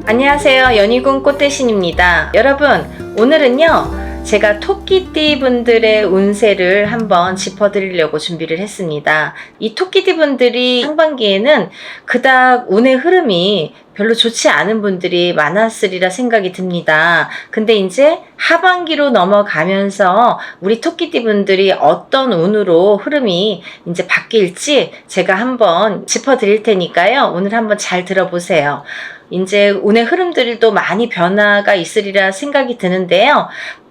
안녕하세요. 연희군 꽃대신입니다. 여러분, 오늘은요 제가 토끼띠 분들의 운세를 한번 짚어드리려고 준비를 했습니다. 이 토끼띠 분들이 상반기에는 그닥 운의 흐름이 별로 좋지 않은 분들이 많았으리라 생각이 듭니다. 근데 이제 하반기로 넘어가면서 우리 토끼띠 분들이 어떤 운으로 흐름이 이제 바뀔지 제가 한번 짚어드릴 테니까요. 오늘 한번 잘 들어보세요. 이제 운의 흐름들도 많이 변화가 있으리라 생각이 드는데요.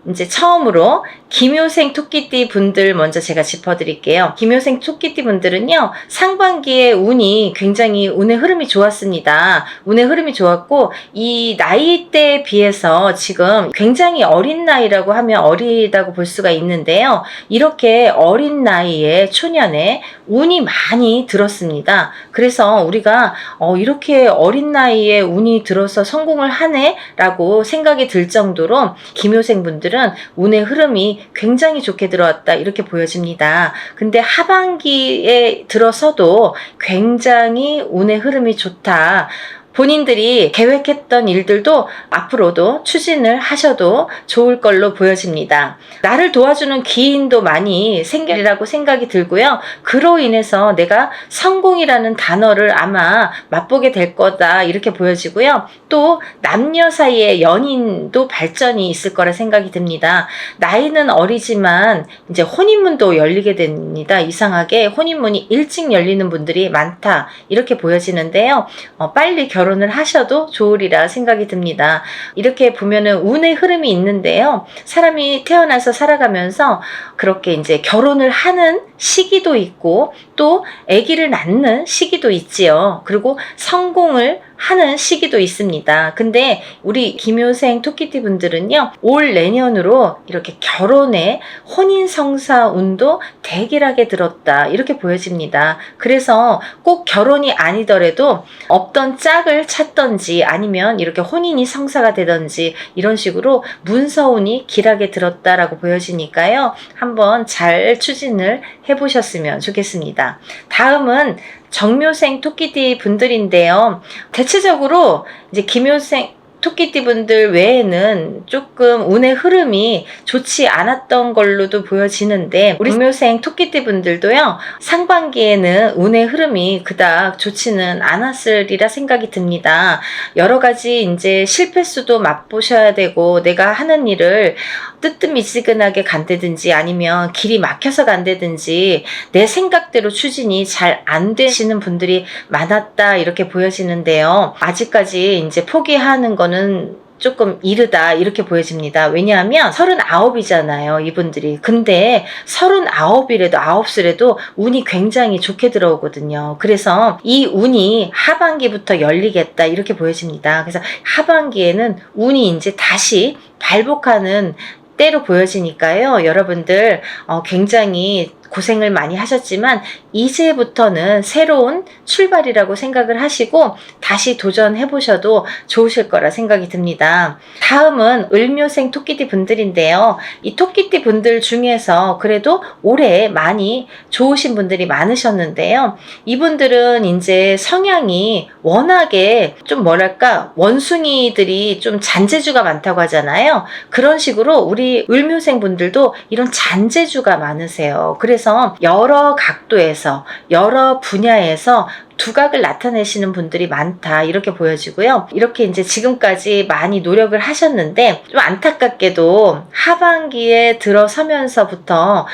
이제 처음으로 김효생 토끼띠 분들 먼저 제가 짚어드릴게요. 김효생 토끼띠 분들은요, 상반기에 운이 굉장히 운의 흐름이 좋았습니다. 운의 흐름이 좋았고, 이 나이대에 비해서 지금 굉장히 어린 나이라고 하면 어리다고 볼 수가 있는데요. 이렇게 어린 나이에 초년에 운이 많이 들었습니다. 그래서 우리가 이렇게 어린 나이에 운이 들어서 성공을 하네? 라고 생각이 들 정도로 김효생 분들은 운의 흐름이 굉장히 좋게 들어왔다 이렇게 보여집니다. 근데 하반기에 들어서도 굉장히 운의 흐름이 좋다. 본인들이 계획했던 일들도 앞으로도 추진을 하셔도 좋을 걸로 보여집니다. 나를 도와주는 기인도 많이 생기리라고 생각이 들고요. 그로 인해서 내가 성공이라는 단어를 아마 맛보게 될 거다 이렇게 보여지고요. 또 남녀 사이의 연인도 발전이 있을 거라 생각이 듭니다. 나이는 어리지만 이제 혼인문도 열리게 됩니다. 이상하게 혼인문이 일찍 열리는 분들이 많다 이렇게 보여지는데요. 빨리 결혼을 하셔도 좋으리라 생각이 듭니다. 이렇게 보면은 운의 흐름이 있는데요. 사람이 태어나서 살아가면서 그렇게 이제 결혼을 하는 시기도 있고 또 아기를 낳는 시기도 있지요. 그리고 성공을 하는 시기도 있습니다. 근데 우리 김효생 토끼띠 분들은요, 올 내년으로 이렇게 결혼에 혼인 성사 운도 대길하게 들었다 이렇게 보여집니다. 그래서 꼭 결혼이 아니더라도 없던 짝을 찾던지 아니면 이렇게 혼인이 성사가 되던지 이런 식으로 문서운이 길하게 들었다라고 보여지니까요. 한번 잘 추진을 해보셨으면 좋겠습니다. 다음은 정묘생 토끼띠 분들인데요. 대체적으로 이제 김효생 토끼띠 분들 외에는 조금 운의 흐름이 좋지 않았던 걸로도 보여지는데 우리 정묘생 토끼띠 분들도요, 상반기에는 운의 흐름이 그닥 좋지는 않았으리라 생각이 듭니다. 여러 가지 이제 실패수도 맛보셔야 되고 내가 하는 일을 뜨뜻미지근하게 간다든지 아니면 길이 막혀서 간다든지 내 생각대로 추진이 잘 안 되시는 분들이 많았다 이렇게 보여지는데요. 아직까지 이제 포기하는 거는 조금 이르다 이렇게 보여집니다. 왜냐하면 39이잖아요 이분들이. 근데 39이라도 9수라도 운이 굉장히 좋게 들어오거든요. 그래서 이 운이 하반기부터 열리겠다 이렇게 보여집니다. 그래서 하반기에는 운이 이제 다시 발복하는 때로 보여지니까요. 여러분들 굉장히 고생을 많이 하셨지만 이제부터는 새로운 출발이라고 생각을 하시고 다시 도전해 보셔도 좋으실 거라 생각이 듭니다. 다음은 을묘생 토끼띠 분들인데요. 이 토끼띠 분들 중에서 그래도 올해 많이 좋으신 분들이 많으셨는데요. 이분들은 이제 성향이 워낙에 좀 뭐랄까 원숭이들이 좀 잔재주가 많다고 하잖아요. 그런 식으로 우리 을묘생 분들도 이런 잔재주가 많으세요. 그래서 여러 각도에서 여러 분야에서 두각을 나타내시는 분들이 많다 이렇게 보여지고요. 이렇게 이제 지금까지 많이 노력을 하셨는데 좀 안타깝게도 하반기에 들어서면서부터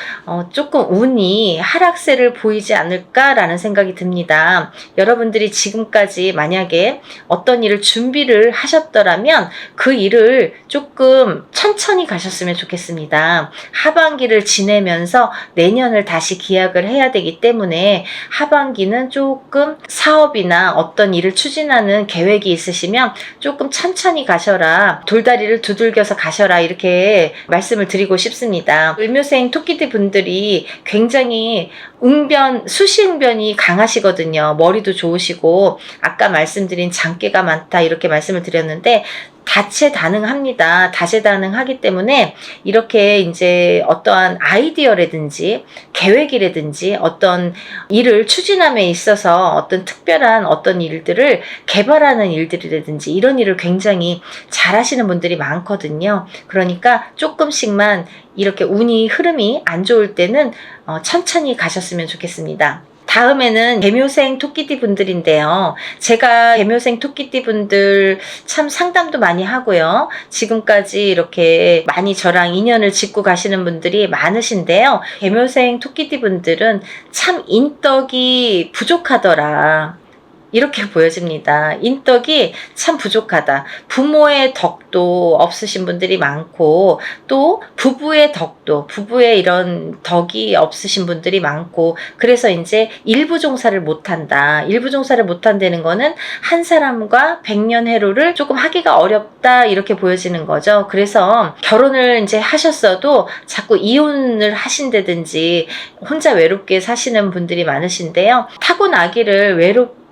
조금 운이 하락세를 보이지 않을까라는 생각이 듭니다. 여러분들이 지금까지 만약에 어떤 일을 준비를 하셨더라면 그 일을 조금 천천히 가셨으면 좋겠습니다. 하반기를 지내면서 내년을 다시 기약을 해야 되기 때문에 하반기는 조금 사업이나 어떤 일을 추진하는 계획이 있으시면 조금 천천히 가셔라, 돌다리를 두들겨서 가셔라 이렇게 말씀을 드리고 싶습니다. 을묘생 토끼띠 분들이 굉장히 수시응변이 강하시거든요. 머리도 좋으시고 아까 말씀드린 장깨가 많다 이렇게 말씀을 드렸는데 다채다능합니다. 다재다능하기 때문에 이렇게 이제 어떠한 아이디어라든지 계획이라든지 어떤 일을 추진함에 있어서 어떤 특별한 어떤 일들을 개발하는 일들이라든지 이런 일을 굉장히 잘하시는 분들이 많거든요. 그러니까 조금씩만 이렇게 운이 흐름이 안 좋을 때는 천천히 가셨으면 좋겠습니다. 다음에는 개묘생 토끼띠 분들인데요. 제가 개묘생 토끼띠 분들 참 상담도 많이 하고요. 지금까지 이렇게 많이 저랑 인연을 짓고 가시는 분들이 많으신데요. 개묘생 토끼띠 분들은 참 인덕이 부족하더라. 이렇게 보여집니다. 인덕이 참 부족하다. 부모의 덕도 없으신 분들이 많고 또 부부의 덕도, 부부의 이런 덕이 없으신 분들이 많고 그래서 이제 일부 종사를 못한다. 일부 종사를 못한다는 거는 한 사람과 백년해로를 조금 하기가 어렵다 이렇게 보여지는 거죠. 그래서 결혼을 이제 하셨어도 자꾸 이혼을 하신다든지 혼자 외롭게 사시는 분들이 많으신데요. 타고나기를 외롭게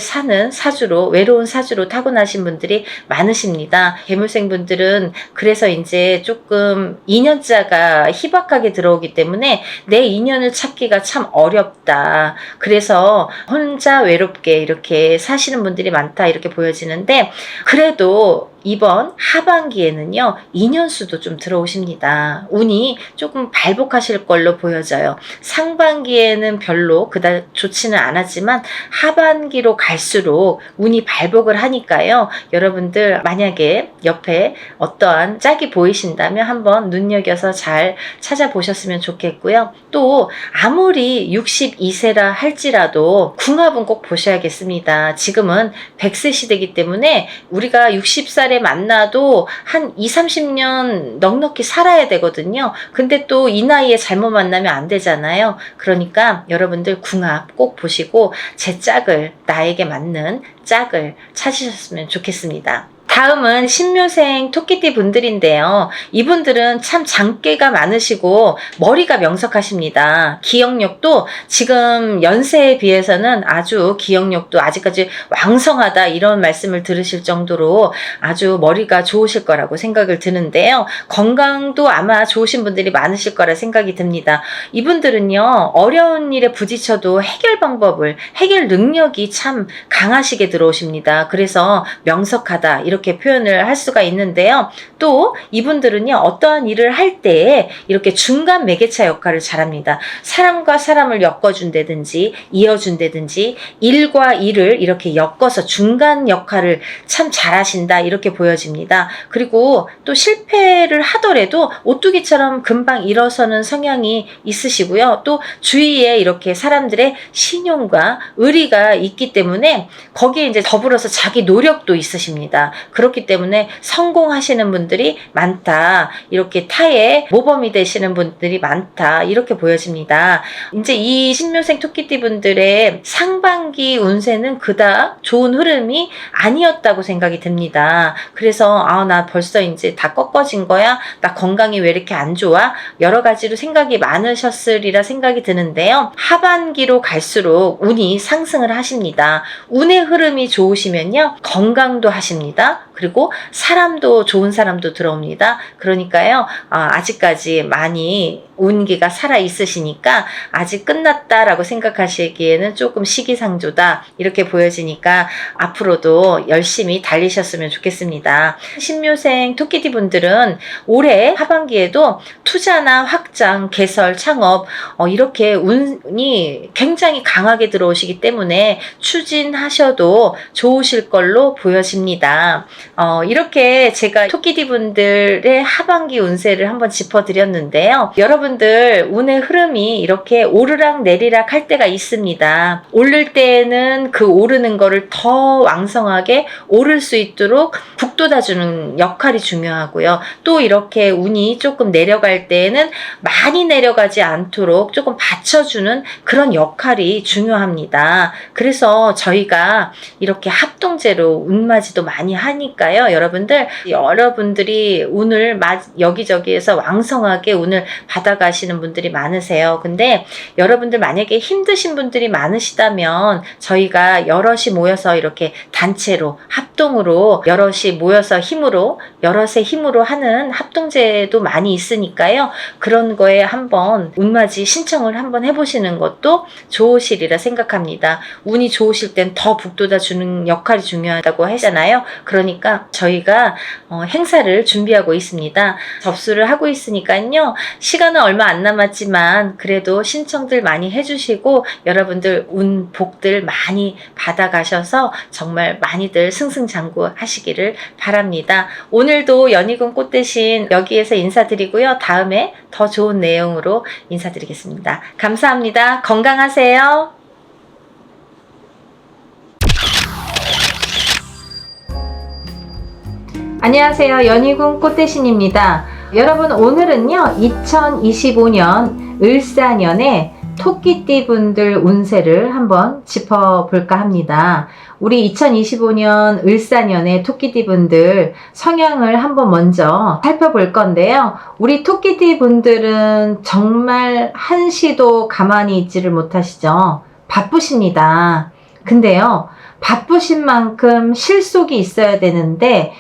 사는 사주로, 외로운 사주로 타고나신 분들이 많으십니다. 개묘생 분들은 그래서 이제 조금 인연자가 희박하게 들어오기 때문에 내 인연을 찾기가 참 어렵다. 그래서 혼자 외롭게 이렇게 사시는 분들이 많다 이렇게 보여지는데 그래도 이번 하반기에는요, 인연수도 좀 들어오십니다. 운이 조금 발복하실 걸로 보여져요. 상반기에는 별로 그다지 좋지는 않았지만 하반기로 갈수록 운이 발복을 하니까요. 여러분들 만약에 옆에 어떠한 짝이 보이신다면 한번 눈여겨서 잘 찾아보셨으면 좋겠고요. 또 아무리 62세라 할지라도 궁합은 꼭 보셔야겠습니다. 지금은 100세 시대이기 때문에 우리가 60살에 만나도 한 20-30년 넉넉히 살아야 되거든요. 근데 또 이 나이에 잘못 만나면 안 되잖아요. 그러니까 여러분들 궁합 꼭 보시고 제 짝을, 나에게 맞는 짝을 찾으셨으면 좋겠습니다. 다음은 신묘생 토끼띠 분들인데요. 이분들은 참 장깨가 많으시고 머리가 명석하십니다. 기억력도 지금 연세에 비해서는 아주 기억력도 아직까지 왕성하다 이런 말씀을 들으실 정도로 아주 머리가 좋으실 거라고 생각을 드는데요. 건강도 아마 좋으신 분들이 많으실 거라 생각이 듭니다. 이분들은요. 어려운 일에 부딪혀도 해결 방법을, 해결 능력이 참 강하시게 들어오십니다. 그래서 명석하다 이렇게 표현을 할 수가 있는데요. 또 이분들은요. 어떠한 일을 할 때 이렇게 중간 매개차 역할을 잘합니다. 사람과 사람을 엮어준다든지 이어준다든지 일과 일을 이렇게 엮어서 중간 역할을 참 잘하신다 이렇게 보여집니다. 그리고 또 실패를 하더라도 오뚜기처럼 금방 일어서는 성향이 있으시고요. 또 주위에 이렇게 사람들의 신용과 의리가 있기 때문에 거기에 이제 더불어서 자기 노력도 있으십니다. 그렇기 때문에 성공하시는 분들이 많다. 이렇게 타의 모범이 되시는 분들이 많다. 이렇게 보여집니다. 이제 이 신묘생 토끼띠 분들의 상반기 운세는 그닥 좋은 흐름이 아니었다고 생각이 듭니다. 그래서 나 벌써 이제 다 꺾어진 거야? 나 건강이 왜 이렇게 안 좋아? 여러 가지로 생각이 많으셨으리라 생각이 드는데요. 하반기로 갈수록 운이 상승을 하십니다. 운의 흐름이 좋으시면요. 건강도 하십니다. 그리고 사람도 좋은 사람도 들어옵니다. 그러니까요. 아직까지 많이 운기가 살아 있으시니까 아직 끝났다라고 생각하시기에는 조금 시기상조다 이렇게 보여지니까 앞으로도 열심히 달리셨으면 좋겠습니다. 신묘생 토끼띠 분들은 올해 하반기에도 투자나 확장, 개설, 창업 이렇게 운이 굉장히 강하게 들어오시기 때문에 추진하셔도 좋으실 걸로 보여집니다. 이렇게 제가 토끼띠 분들의 하반기 운세를 한번 짚어드렸는데요. 여러분들 운의 흐름이 이렇게 오르락 내리락 할 때가 있습니다. 오를 때는 그 오르는 거를 더 왕성하게 오를 수 있도록 북돋아주는 역할이 중요하고요. 또 이렇게 운이 조금 내려갈 때에는 많이 내려가지 않도록 조금 받쳐주는 그런 역할이 중요합니다. 그래서 저희가 이렇게 합동제로 운맞이도 많이 하니까요. 여러분들이 운을 여기저기에서 왕성하게 운을 받아가시는 분들이 많으세요. 근데 여러분들 만약에 힘드신 분들이 많으시다면 하시면 저희가 여럿이 모여서 이렇게 단체로 합동으로 여럿이 모여서 여럿의 힘으로 하는 합동제도 많이 있으니까요. 그런 거에 한번 운맞이 신청을 한번 해보시는 것도 좋으시리라 생각합니다. 운이 좋으실 땐 더 북돋아 주는 역할이 중요하다고 하잖아요. 그러니까 저희가 행사를 준비하고 있습니다. 접수를 하고 있으니까요. 시간은 얼마 안 남았지만 그래도 신청들 많이 해주시고 여러분들 운 복들 많이 받아가셔서 정말 많이들 승승장구 하시기를 바랍니다. 오늘도 연희군 꽃 대신 여기에서 인사드리고요. 다음에 더 좋은 내용으로 인사드리겠습니다. 감사합니다. 건강하세요. 안녕하세요. 연희군 꽃대신입니다. 여러분 오늘은요 2025년 을사년에 토끼띠 분들 운세를 한번 짚어볼까 합니다. 우리 2025년 을사년의 토끼띠 분들 성향을 한번 먼저 살펴볼 건데요. 우리 토끼띠 분들은 정말 한시도 가만히 있지를 못하시죠. 바쁘십니다. 근데요 바쁘신 만큼 실속이 있어야 되는데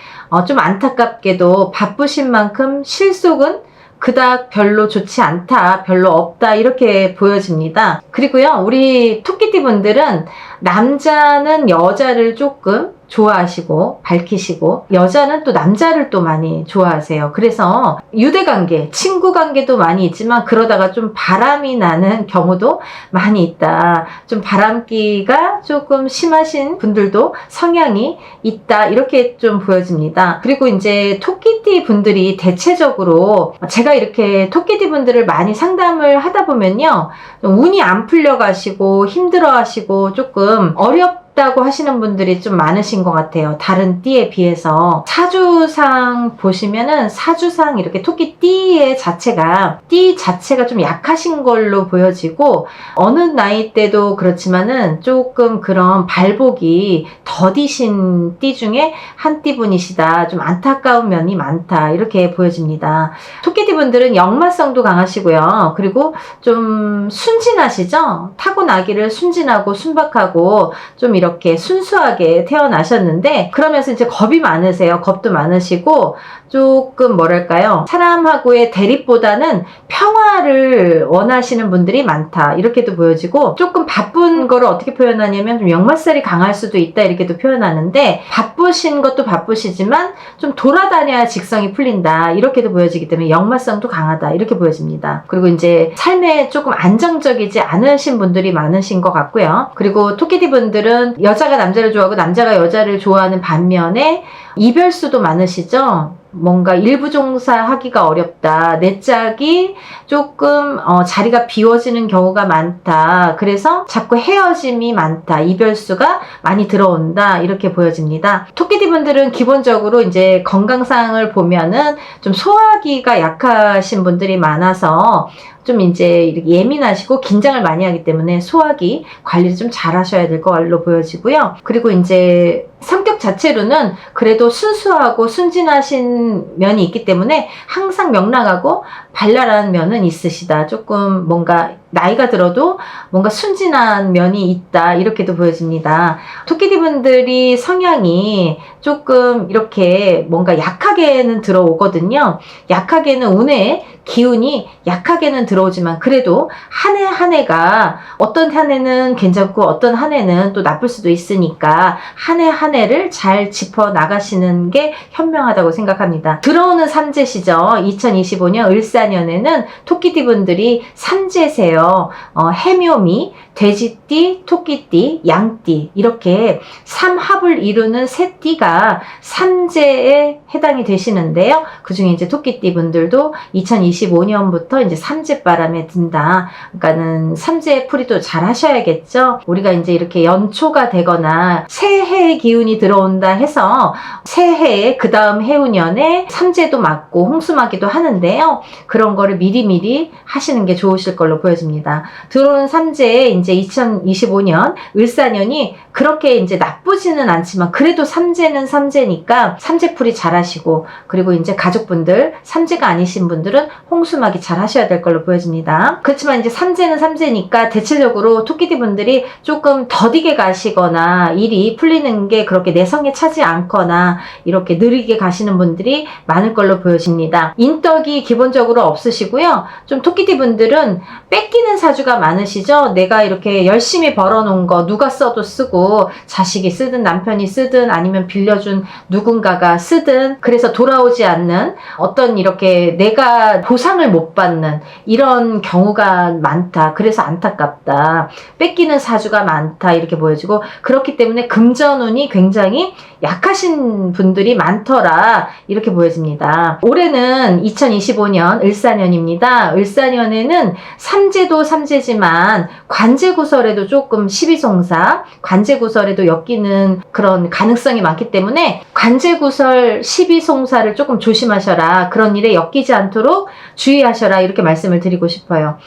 좀 안타깝게도 바쁘신 만큼 실속은 그닥 별로 좋지 않다, 별로 없다 이렇게 보여집니다. 그리고요 우리 토끼띠 분들은 남자는 여자를 조금 좋아하시고 밝히시고 여자는 또 남자를 또 많이 좋아하세요. 그래서 유대관계, 친구관계도 많이 있지만 그러다가 좀 바람이 나는 경우도 많이 있다. 좀 바람기가 조금 심하신 분들도 성향이 있다. 이렇게 좀 보여집니다. 그리고 이제 토끼띠 분들이 대체적으로 제가 이렇게 토끼띠 분들을 많이 상담을 하다 보면요. 운이 안 풀려가시고 힘들어하시고 조금 어렵다고 하시는 분들이 좀 많으신 것 같아요. 다른 띠에 비해서. 사주상 보시면은 사주상 이렇게 토끼띠의 자체가 띠 자체가 좀 약하신 걸로 보여지고 어느 나이 때도 그렇지만은 조금 그런 발복이 더디신 띠 중에 한 띠분이시다. 좀 안타까운 면이 많다. 이렇게 보여집니다. 토끼띠 분들은 역마성도 강하시고요. 그리고 좀 순진하시죠? 타고나기를 순진하고 순박하고 좀 이렇게 순수하게 태어나셨는데 그러면서 이제 겁이 많으세요. 겁도 많으시고 조금 뭐랄까요? 사람하고의 대립보다는 평화를 원하시는 분들이 많다. 이렇게도 보여지고 조금 바쁜 거를 어떻게 표현하냐면 좀 역마살이 강할 수도 있다. 이렇게도 표현하는데 바쁘신 것도 바쁘시지만 좀 돌아다녀야 직성이 풀린다. 이렇게도 보여지기 때문에 역마성도 강하다. 이렇게 보여집니다. 그리고 이제 삶에 조금 안정적이지 않으신 분들이 많으신 것 같고요. 그리고 토끼띠 분들은 여자가 남자를 좋아하고 남자가 여자를 좋아하는 반면에 이별수도 많으시죠? 뭔가 일부 종사하기가 어렵다. 내 짝이 조금 자리가 비워지는 경우가 많다. 그래서 자꾸 헤어짐이 많다. 이별수가 많이 들어온다. 이렇게 보여집니다. 토끼띠 분들은 기본적으로 이제 건강상을 보면은 좀 소화기가 약하신 분들이 많아서 좀 이제 이렇게 예민하시고 긴장을 많이 하기 때문에 소화기 관리를 좀 잘 하셔야 될 걸로 보여지고요. 그리고 이제 성격 자체로는 그래도 순수하고 순진하신 면이 있기 때문에 항상 명랑하고 발랄한 면은 있으시다. 조금 뭔가 나이가 들어도 뭔가 순진한 면이 있다. 이렇게도 보여집니다. 토끼띠 분들이 성향이 조금 이렇게 뭔가 약하게는 들어오거든요. 약하게는 운의 기운이 약하게는 들어오지만 그래도 한 해 한 해가 어떤 한 해는 괜찮고 어떤 한 해는 또 나쁠 수도 있으니까 한 해 한 해를 잘 짚어 나가시는 게 현명하다고 생각합니다. 들어오는 삼재시죠. 2025년 을사년에는 토끼띠 분들이 삼재세요. 해묘미, 돼지띠, 토끼띠, 양띠 이렇게 삼합을 이루는 세 띠가 삼재에 해당이 되시는데요. 그 중에 이제 토끼띠 분들도 2025년부터 이제 삼재바람에 든다. 그러니까는 삼재 풀이도 잘 하셔야겠죠. 우리가 이제 이렇게 연초가 되거나 새해의 기운이 들어온다 해서 새해에 그 다음 해운년에 삼재도 맞고 홍수맞기도 하는데요. 그런 거를 미리미리 하시는 게 좋으실 걸로 보여집니다. 보여집니다. 들어오는 삼재에 이제 2025년 을사년이 그렇게 이제 나쁘지는 않지만 그래도 삼재는 삼재니까 삼재풀이 잘 하시고, 그리고 이제 가족분들 삼재가 아니신 분들은 홍수막이 잘 하셔야 될 걸로 보여집니다. 그렇지만 이제 삼재는 삼재니까 대체적으로 토끼띠 분들이 조금 더디게 가시거나 일이 풀리는 게 그렇게 내성에 차지 않거나 이렇게 느리게 가시는 분들이 많을 걸로 보여집니다. 인덕이 기본적으로 없으시고요. 좀 토끼띠 분들은 뺏기는 사주가 많으시죠. 내가 이렇게 열심히 벌어놓은 거 누가 써도 쓰고, 자식이 쓰든 남편이 쓰든 아니면 빌려준 누군가가 쓰든, 그래서 돌아오지 않는 어떤 이렇게 내가 보상을 못 받는 이런 경우가 많다. 그래서 안타깝다. 뺏기는 사주가 많다. 이렇게 보여지고, 그렇기 때문에 금전운이 굉장히 약하신 분들이 많더라. 이렇게 보여집니다. 올해는 2025년 을사년입니다. 을사년에는 삼재도 삼재지만 관제구설에도 조금 시비송사, 관제구설에도 엮이는 그런 가능성이 많기 때문에 관제구설 시비송사를 조금 조심하셔라. 그런 일에 엮이지 않도록 주의하셔라. 이렇게 말씀을 드리고 싶어요.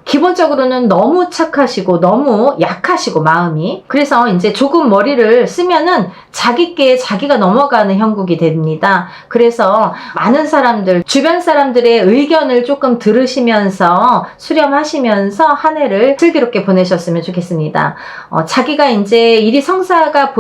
기본적으로는 너무 착하시고 너무 약하시고 마음이, 그래서 이제 조금 머리를 쓰면은 자기께 자기가 넘어가는 형국이 됩니다. 그래서 많은 사람들, 주변 사람들의 의견을 조금 들으시면서 수렴하시면서 한 해를 슬기롭게 보내셨으면 좋겠습니다. 자기가 이제 일이 성사가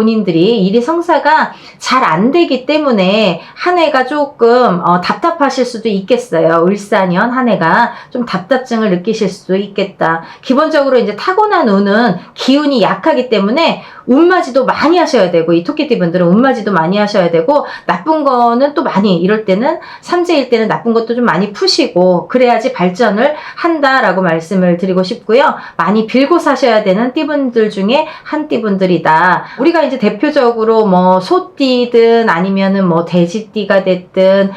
잘 안 되기 때문에 한 해가 조금 답답하실 수도 있겠어요. 을사년 한 해가 좀 답답증을 느끼실 수도 있겠다. 기본적으로 이제 타고난 운은 기운이 약하기 때문에 운맞이도 많이 하셔야 되고, 이 토끼띠 분들은 운맞이도 많이 하셔야 되고, 나쁜 거는 또 많이, 이럴 때는 삼재일 때는 나쁜 것도 좀 많이 푸시고 그래야지 발전을 한다라고 말씀을 드리고 싶고요. 많이 빌고 사셔야 되는 띠분들 중에 한 띠분들이다. 우리가 이제 대표적으로 뭐 소띠든 아니면은 뭐 돼지띠가 됐든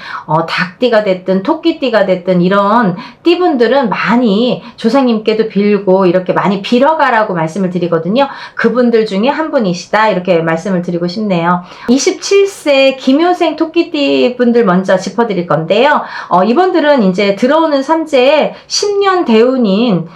닭띠가 됐든 토끼띠가 됐든 이런 띠분들은 많이 조상님께도 빌고 이렇게 많이 빌어가라고 말씀을 드리거든요. 그분들 중에 한 분이시다. 이렇게 말씀을 드리고 싶네요. 27세 김효생 토끼띠 분들 먼저 짚어드릴 건데요. 이분들은 이제 들어오는 삼재에 10년 대운인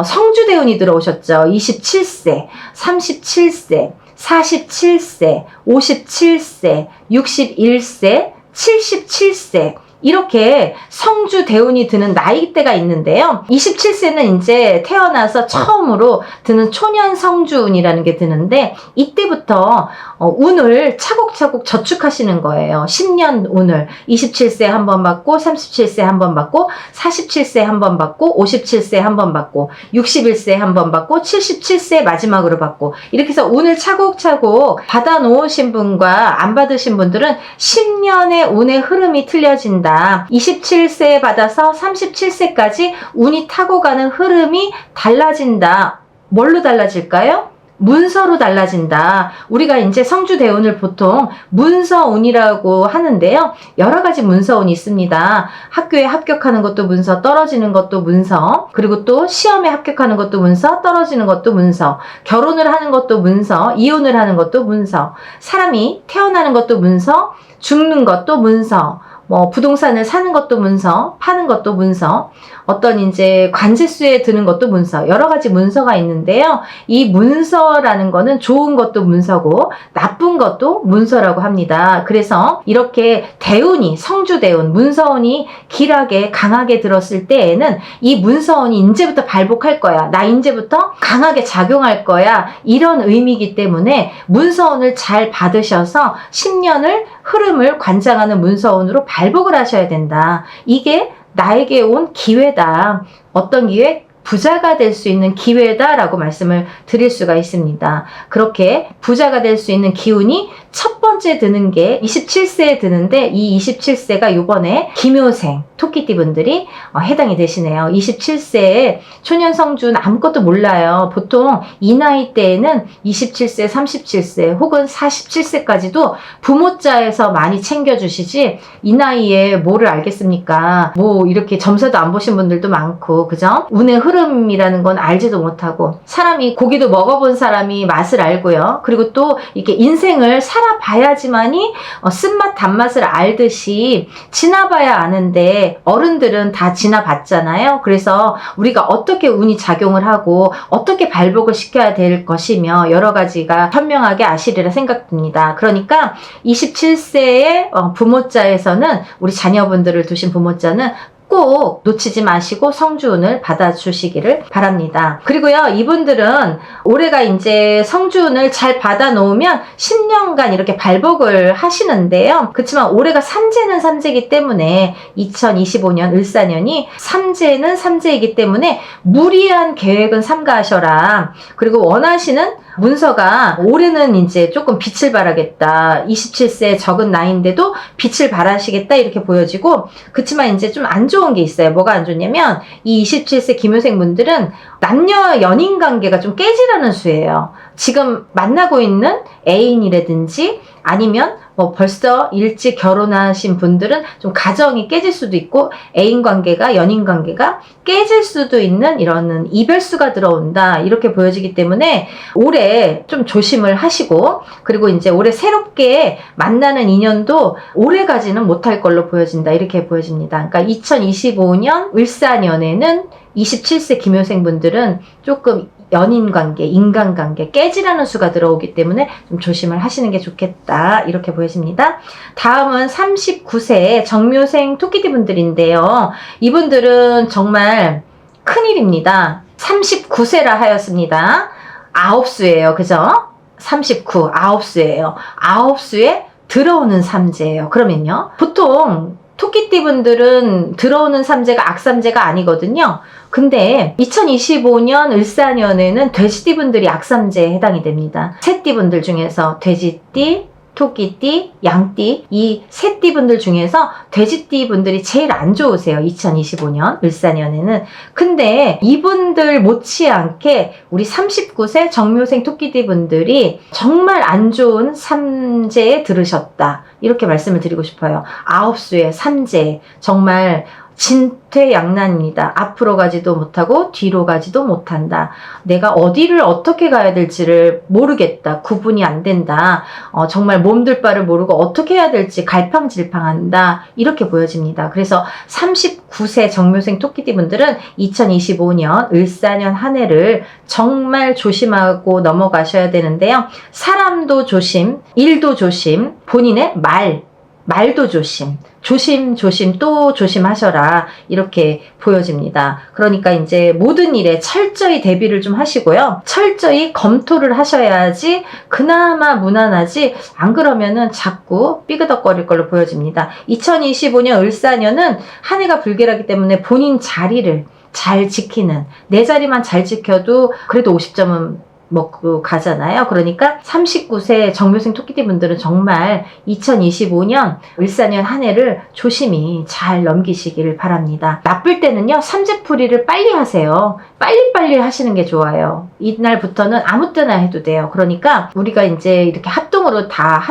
성주 대운이 들어오셨죠. 27세, 37세, 47세, 57세, 61세, 77세, 이렇게 성주 대운이 드는 나이대가 있는데요. 27세는 이제 태어나서 처음으로 드는 초년 성주운이라는 게 드는데, 이때부터 운을 차곡차곡 저축하시는 거예요. 10년 운을 27세 한 번 받고, 37세 한 번 받고, 47세 한 번 받고, 57세 한 번 받고, 61세 한 번 받고, 77세 마지막으로 받고, 이렇게 해서 운을 차곡차곡 받아 놓으신 분과 안 받으신 분들은 10년의 운의 흐름이 틀려진다. 27세에 받아서 37세까지 운이 타고 가는 흐름이 달라진다. 뭘로 달라질까요? 문서로 달라진다. 우리가 이제 성주 대운을 보통 문서운이라고 하는데요. 여러 가지 문서운이 있습니다. 학교에 합격하는 것도 문서, 떨어지는 것도 문서, 그리고 또 시험에 합격하는 것도 문서, 떨어지는 것도 문서, 결혼을 하는 것도 문서, 이혼을 하는 것도 문서, 사람이 태어나는 것도 문서, 죽는 것도 문서, 뭐 부동산을 사는 것도 문서, 파는 것도 문서, 어떤 이제 관제수에 드는 것도 문서, 여러 가지 문서가 있는데요. 이 문서라는 거는 좋은 것도 문서고 나쁜 것도 문서라고 합니다. 그래서 이렇게 대운이, 성주대운, 문서운이 길하게 강하게 들었을 때에는 이 문서운이 이제부터 발복할 거야. 나 이제부터 강하게 작용할 거야. 이런 의미이기 때문에 문서운을 잘 받으셔서 10년을 흐름을 관장하는 문서운으로 발복을 하셔야 된다. 이게 나에게 온 기회다. 어떤 기회? 부자가 될 수 있는 기회다라고 말씀을 드릴 수가 있습니다. 그렇게 부자가 될 수 있는 기운이 첫 번째 드는 게 27세에 드는데, 이 27세가 요번에 김효생 토끼띠 분들이 해당이 되시네요. 27세에 초년성준 아무것도 몰라요. 보통 이 나이 때에는 27세, 37세 혹은 47세까지도 부모자에서 많이 챙겨주시지, 이 나이에 뭐를 알겠습니까? 뭐 이렇게 점사도 안 보신 분들도 많고, 그죠? 운의 흐름이라는 건 알지도 못하고, 사람이 고기도 먹어본 사람이 맛을 알고요. 그리고 또 이렇게 인생을 살아봐야 돼야지만이 쓴맛 단맛을 알듯이 지나봐야 아는데 어른들은 다 지나봤잖아요. 그래서 우리가 어떻게 운이 작용을 하고 어떻게 발복을 시켜야 될 것이며 여러 가지가 현명하게 아시리라 생각됩니다. 그러니까 27세의 부모자에서는 우리 자녀분들을 두신 부모자는 꼭 놓치지 마시고 성주운을 받아주시기를 바랍니다. 그리고요, 이분들은 올해가 이제 성주운을 잘 받아 놓으면 10년간 이렇게 발복을 하시는데요. 그렇지만 올해가 삼재는 삼재이기 때문에 2025년 을사년이 삼재는 삼재이기 때문에 무리한 계획은 삼가하셔라. 그리고 원하시는 문서가 올해는 이제 조금 빛을 발하겠다. 27세 적은 나이인데도 빛을 발하시겠다 이렇게 보여지고, 그렇지만 이제 좀 안 좋은 게 있어요. 뭐가 안 좋냐면 이 27세 김효생 분들은 남녀 연인 관계가 좀 깨지라는 수예요. 지금 만나고 있는 애인이라든지 아니면 벌써 일찍 결혼하신 분들은 좀 가정이 깨질 수도 있고 애인 관계가, 연인 관계가 깨질 수도 있는 이런 이별수가 들어온다 이렇게 보여지기 때문에 올해 좀 조심을 하시고, 그리고 이제 올해 새롭게 만나는 인연도 올해까지는 못할 걸로 보여진다 이렇게 보여집니다. 그러니까 2025년 을사년에는 27세 김효생 분들은 조금 연인관계, 인간관계 깨지라는 수가 들어오기 때문에 좀 조심을 하시는 게 좋겠다 이렇게 보여집니다. 다음은 39세 정묘생 토끼띠 분들인데요. 이분들은 정말 큰일입니다. 39세라 하였습니다. 9수예요. 그죠? 39, 9수예요. 9수에 들어오는 삼재예요. 그러면요, 보통 토끼띠 분들은 들어오는 삼재가 악삼재가 아니거든요. 근데 2025년 을사년에는 돼지띠 분들이 악삼재에 해당이 됩니다. 새띠 분들 중에서 돼지띠, 토끼띠, 양띠 이 세 띠 분들 중에서 돼지띠 분들이 제일 안 좋으세요. 2025년 을사년에는. 근데 이분들 못지않게 우리 39세 정묘생 토끼띠 분들이 정말 안 좋은 삼재에 들으셨다 이렇게 말씀을 드리고 싶어요. 9수의 삼재, 정말 진퇴양난입니다. 앞으로 가지도 못하고 뒤로 가지도 못한다. 내가 어디를 어떻게 가야 될지를 모르겠다. 구분이 안 된다. 정말 몸둘 바를 모르고 어떻게 해야 될지 갈팡질팡한다. 이렇게 보여집니다. 그래서 39세 정묘생 토끼띠 분들은 2025년 을사년 한 해를 정말 조심하고 넘어가셔야 되는데요. 사람도 조심, 일도 조심, 본인의 말도 조심, 조심 또 조심하셔라 이렇게 보여집니다. 그러니까 이제 모든 일에 철저히 대비를 좀 하시고요. 철저히 검토를 하셔야지 그나마 무난하지, 안 그러면은 자꾸 삐그덕거릴 걸로 보여집니다. 2025년 을사년은 한 해가 불길하기 때문에 본인 자리를 잘 지키는, 내 자리만 잘 지켜도 그래도 50점은 먹고 가잖아요. 그러니까 39세 정묘생 토끼띠 분들은 정말 2025년 을사년 한 해를 조심히 잘 넘기시기를 바랍니다. 나쁠 때는요, 삼재풀이를 빨리 하세요. 빨리빨리 하시는 게 좋아요. 이날부터는 아무 때나 해도 돼요. 그러니까 우리가 이제 이렇게 합동으로 다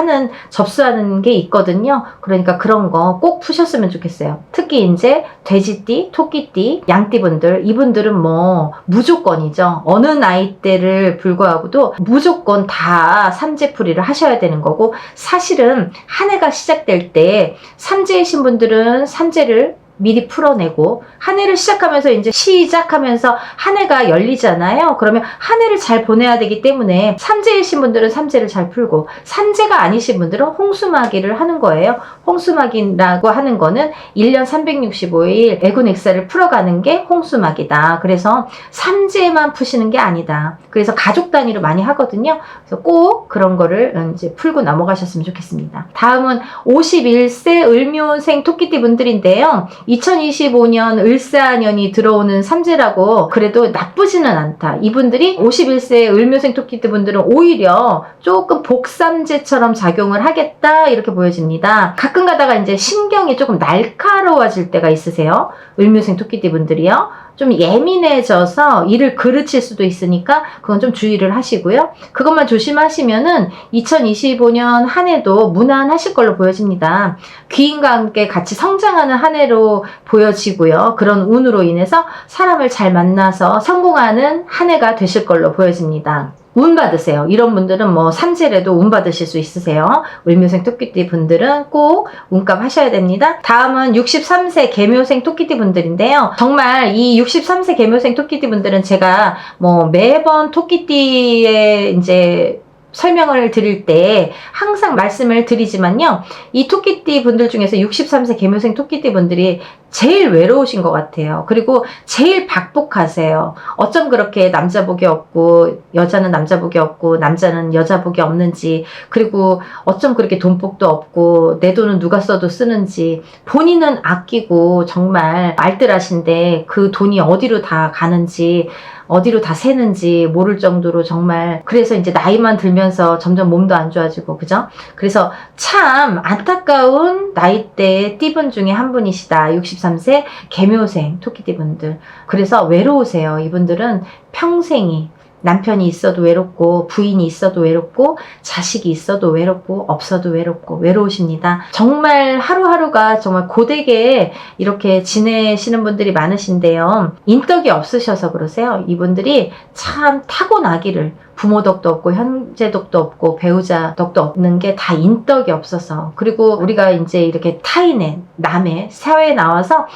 접수하는 게 있거든요. 그러니까 그런 거 꼭 푸셨으면 좋겠어요. 특히 이제 돼지띠, 토끼띠, 양띠 분들, 이분들은 뭐 무조건이죠. 어느 나이대를 불구하고도 무조건 다 삼재풀이를 하셔야 되는 거고, 사실은 한 해가 시작될 때 삼재이신 분들은 삼재를 미리 풀어내고, 한 해를 시작하면서 한 해가 열리잖아요. 그러면 한 해를 잘 보내야 되기 때문에 삼재이신 분들은 삼재를 잘 풀고, 삼재가 아니신 분들은 홍수마기를 하는 거예요. 홍수마기라고 하는 거는 1년 365일 애군액사를 풀어가는 게 홍수마기다. 그래서 삼재만 푸시는 게 아니다. 그래서 가족 단위로 많이 하거든요. 그래서 꼭 그런 거를 이제 풀고 넘어가셨으면 좋겠습니다. 다음은 51세 을묘생 토끼띠 분들인데요. 2025년 을사년이 들어오는 삼재라고 그래도 나쁘지는 않다. 이분들이 51세 을묘생 토끼띠 분들은 오히려 조금 복삼재처럼 작용을 하겠다 이렇게 보여집니다. 가끔 가다가 이제 신경이 조금 날카로워질 때가 있으세요. 을묘생 토끼띠 분들이요. 좀 예민해져서 일을 그르칠 수도 있으니까 그건 좀 주의를 하시고요. 그것만 조심하시면은 2025년 한 해도 무난하실 걸로 보여집니다. 귀인과 함께 같이 성장하는 한 해로 보여지고요. 그런 운으로 인해서 사람을 잘 만나서 성공하는 한 해가 되실 걸로 보여집니다. 운 받으세요. 이런 분들은 뭐 삼재라도 운 받으실 수 있으세요. 을묘생 토끼띠 분들은 꼭 운값 하셔야 됩니다. 다음은 63세 개묘생 토끼띠 분들인데요. 정말 이 63세 개묘생 토끼띠 분들은 제가 뭐 매번 토끼띠의 이제 설명을 드릴 때 항상 말씀을 드리지만요. 이 토끼띠 분들 중에서 63세 개묘생 토끼띠 분들이 제일 외로우신 것 같아요. 그리고 제일 박복하세요. 어쩜 그렇게 남자복이 없고 여자는 남자복이 없고 남자는 여자복이 없는지, 그리고 어쩜 그렇게 돈복도 없고 내 돈은 누가 써도 쓰는지, 본인은 아끼고 정말 알뜰하신데 그 돈이 어디로 다 가는지 어디로 다 새는지 모를 정도로 정말, 그래서 이제 나이만 들면서 점점 몸도 안 좋아지고, 그죠? 그래서 참 안타까운 나이대의 띠분 중에 한 분이시다. 63세 개묘생 토끼띠 분들. 그래서 외로우세요. 이분들은 평생이 남편이 있어도 외롭고 부인이 있어도 외롭고 자식이 있어도 외롭고 없어도 외롭고 외로우십니다. 정말 하루하루가 정말 고되게 이렇게 지내시는 분들이 많으신데요. 인덕이 없으셔서 그러세요. 이분들이 참 타고나기를, 부모 덕도 없고 형제 덕도 없고 배우자 덕도 없는 게 다 인덕이 없어서, 그리고 우리가 이제 이렇게 타인의 남의 사회에 나와서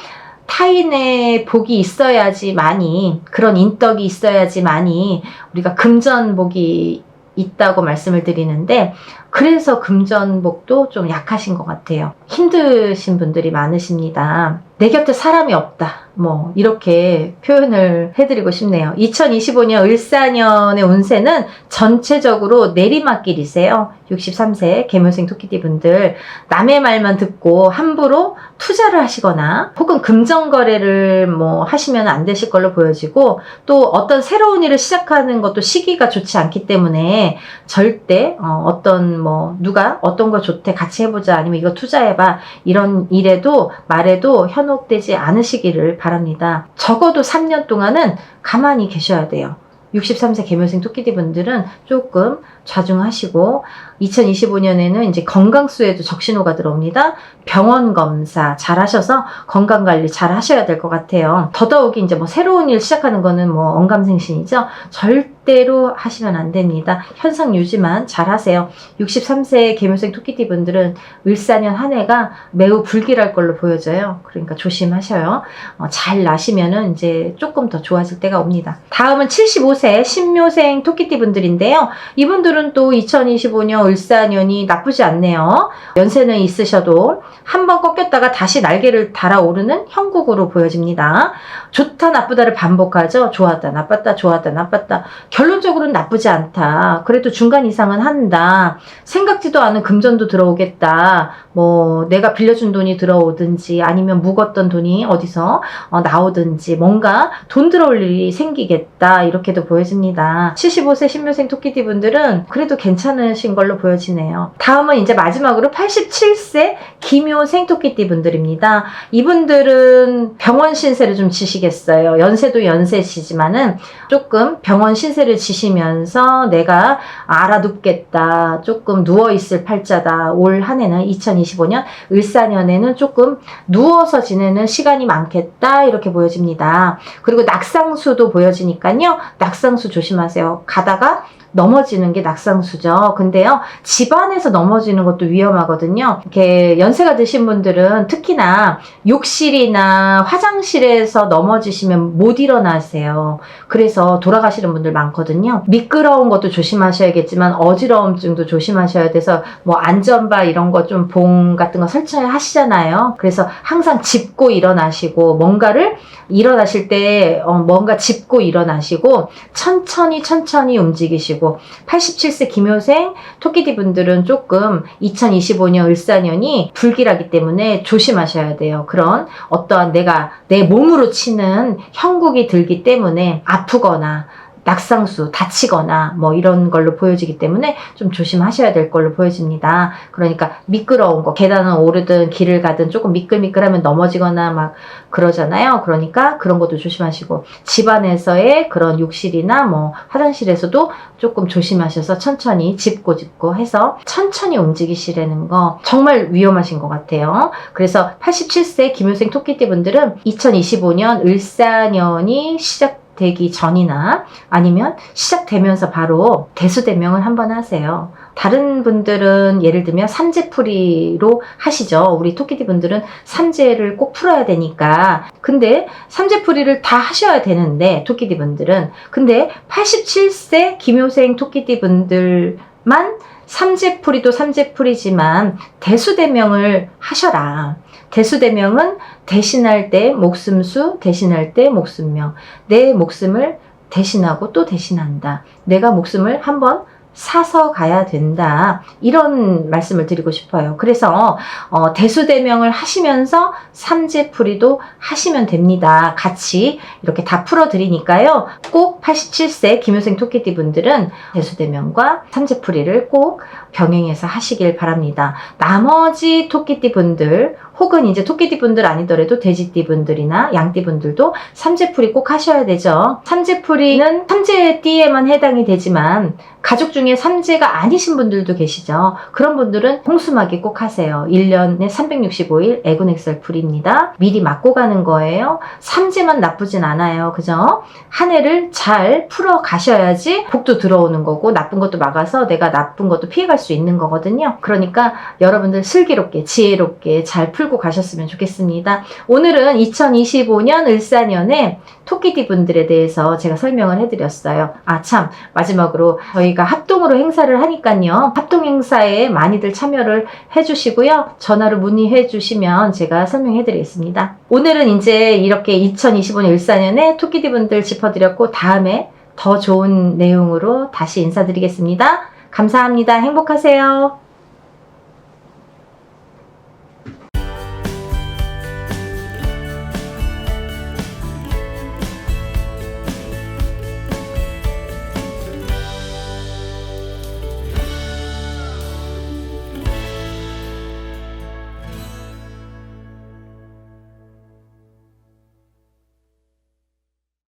타인의 복이 있어야지만이, 그런 인덕이 있어야지만이 우리가 금전복이 있다고 말씀을 드리는데, 그래서 금전복도 좀 약하신 것 같아요. 힘드신 분들이 많으십니다. 내 곁에 사람이 없다, 뭐 이렇게 표현을 해드리고 싶네요. 2025년 을사년의 운세는 전체적으로 내리막길이세요. 63세 개묘생 토끼띠 분들, 남의 말만 듣고 함부로 투자를 하시거나 혹은 금전거래를 뭐 하시면 안 되실 걸로 보여지고, 또 어떤 새로운 일을 시작하는 것도 시기가 좋지 않기 때문에 절대 어떤 뭐 누가 어떤 거 좋대 같이 해보자, 아니면 이거 투자해봐, 이런 일에도 말에도 현혹되지 않으시기를 바랍니다. 적어도 3년 동안은 가만히 계셔야 돼요. 63세 개묘생 토끼띠 분들은 조금 좌중하시고, 2025년에는 이제 건강수에도 적신호가 들어옵니다. 병원 검사 잘 하셔서 건강관리 잘 하셔야 될 것 같아요. 더더욱이 이제 뭐 새로운 일 시작하는 거는 뭐 언감생신이죠. 절대로 하시면 안 됩니다. 현상 유지만 잘 하세요. 63세 개묘생 토끼띠 분들은 을사년 한 해가 매우 불길할 걸로 보여져요. 그러니까 조심하셔요. 잘 나시면은 이제 조금 더 좋아질 때가 옵니다. 다음은 75세 신묘생 토끼띠 분들인데요. 이분들은 또 2025년 을사년이 나쁘지 않네요. 연세는 있으셔도 한번 꺾였다가 다시 날개를 달아오르는 형국으로 보여집니다. 좋다 나쁘다를 반복하죠. 좋았다 나빴다 좋았다 나빴다. 결론적으로는 나쁘지 않다. 그래도 중간 이상은 한다. 생각지도 않은 금전도 들어오겠다. 뭐 내가 빌려준 돈이 들어오든지 아니면 묵었던 돈이 어디서 나오든지 뭔가 돈 들어올 일이 생기겠다. 이렇게도 보여집니다. 75세 신묘생 토끼띠 분들은 그래도 괜찮으신 걸로 보여지네요. 다음은 이제 마지막으로 87세 기묘생 토끼띠 분들입니다. 이분들은 병원 신세를 좀 지시겠어요. 연세도 연세시지만은 조금 병원 신세를 지시면서 내가 알아눕겠다, 조금 누워있을 팔자다. 올 한 해는 2025년 을사년에는 조금 누워서 지내는 시간이 많겠다, 이렇게 보여집니다. 그리고 낙상수도 보여지니까요. 낙상수 조심하세요. 가다가 넘어지는 게 낙상수죠. 근데요, 집안에서 넘어지는 것도 위험하거든요. 이렇게 연세가 드신 분들은 특히나 욕실이나 화장실에서 넘어지시면 못 일어나세요. 그래서 돌아가시는 분들 많거든요. 미끄러운 것도 조심하셔야겠지만 어지러움증도 조심하셔야 돼서 뭐 안전바 이런 거 좀 봉 같은 거 설치하시잖아요. 그래서 항상 짚고 일어나시고, 뭔가를 일어나실 때 뭔가 짚고 일어나시고 천천히 움직이시고, 87세 기묘생 토끼띠 분들은 조금 2025년 을사년이 불길하기 때문에 조심하셔야 돼요. 그런 어떠한 내가 내 몸으로 치는 형국이 들기 때문에 아프거나 낙상수, 다치거나 뭐 이런 걸로 보여지기 때문에 좀 조심하셔야 될 걸로 보여집니다. 그러니까 미끄러운 거, 계단을 오르든 길을 가든 조금 미끌미끌하면 넘어지거나 막 그러잖아요. 그러니까 그런 것도 조심하시고, 집안에서의 그런 욕실이나 뭐 화장실에서도 조금 조심하셔서 천천히 짚고 해서 천천히 움직이시라는 거 정말 위험하신 것 같아요. 그래서 87세 김효생 토끼띠 분들은 2025년 을사년이 시작되기 전이나 아니면 시작되면서 바로 대수대명을 한번 하세요. 다른 분들은 예를 들면 삼재풀이로 하시죠. 우리 토끼띠 분들은 삼재를 꼭 풀어야 되니까. 근데 삼재풀이를 다 하셔야 되는데 토끼띠 분들은, 근데 87세 김효생 토끼띠 분들만 삼재풀이도 삼재풀이지만 대수대명을 하셔라. 대수대명은 대신할 때 목숨수, 대신할 때 목숨명. 내 목숨을 대신하고 또 대신한다. 내가 목숨을 한번 사서 가야 된다. 이런 말씀을 드리고 싶어요. 그래서 대수대명을 하시면서 삼재풀이도 하시면 됩니다. 같이 이렇게 다 풀어드리니까요. 꼭 87세 김효생 토끼띠 분들은 대수대명과 삼재풀이를 꼭 병행해서 하시길 바랍니다. 나머지 토끼띠 분들 혹은 이제 토끼띠 분들 아니더라도 돼지띠 분들이나 양띠 분들도 삼재풀이 꼭 하셔야 되죠. 삼재풀이는 삼재띠에만 해당이 되지만 가족 중에 삼재가 아니신 분들도 계시죠. 그런 분들은 홍수막이 꼭 하세요. 1년에 365일 애군액설풀이입니다. 미리 맞고 가는 거예요. 삼재만 나쁘진 않아요. 그죠? 한 해를 잘 풀어 가셔야지 복도 들어오는 거고 나쁜 것도 막아서 내가 나쁜 것도 피해갈 수 있는 거거든요. 그러니까 여러분들 슬기롭게 지혜롭게 잘 풀고 가셨으면 좋겠습니다. 오늘은 2025년 을사년에 토끼띠 분들에 대해서 제가 설명을 해드렸어요. 아, 참, 마지막으로 저희가 합동으로 행사를 하니까요. 합동 행사에 많이들 참여를 해주시고요. 전화로 문의해 주시면 제가 설명해 드리겠습니다. 오늘은 이제 이렇게 2025년 을사년에 토끼띠 분들 짚어드렸고 다음에 더 좋은 내용으로 다시 인사드리겠습니다. 감사합니다. 행복하세요.